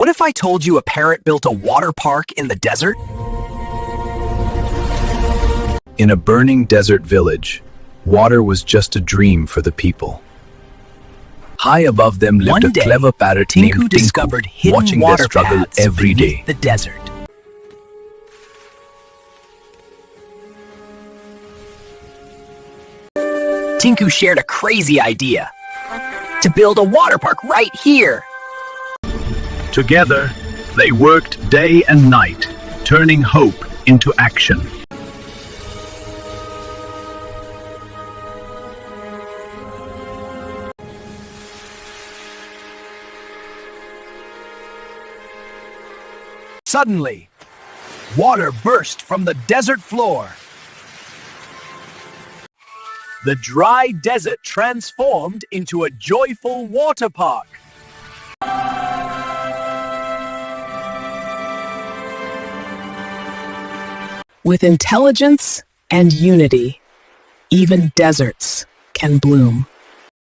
What if I told you a parrot built a water park in the desert? In a burning desert village, water was just a dream for the people. High above them lived One a day, clever parrot Tinku named discovered Tinku, hidden watching their water struggle paths every beneath day. the desert. Tinku shared a crazy idea to build a water park right here. Together, they worked day and night, turning hope into action. Suddenly, water burst from the desert floor. The dry desert transformed into a joyful water park. With intelligence and unity, even deserts can bloom.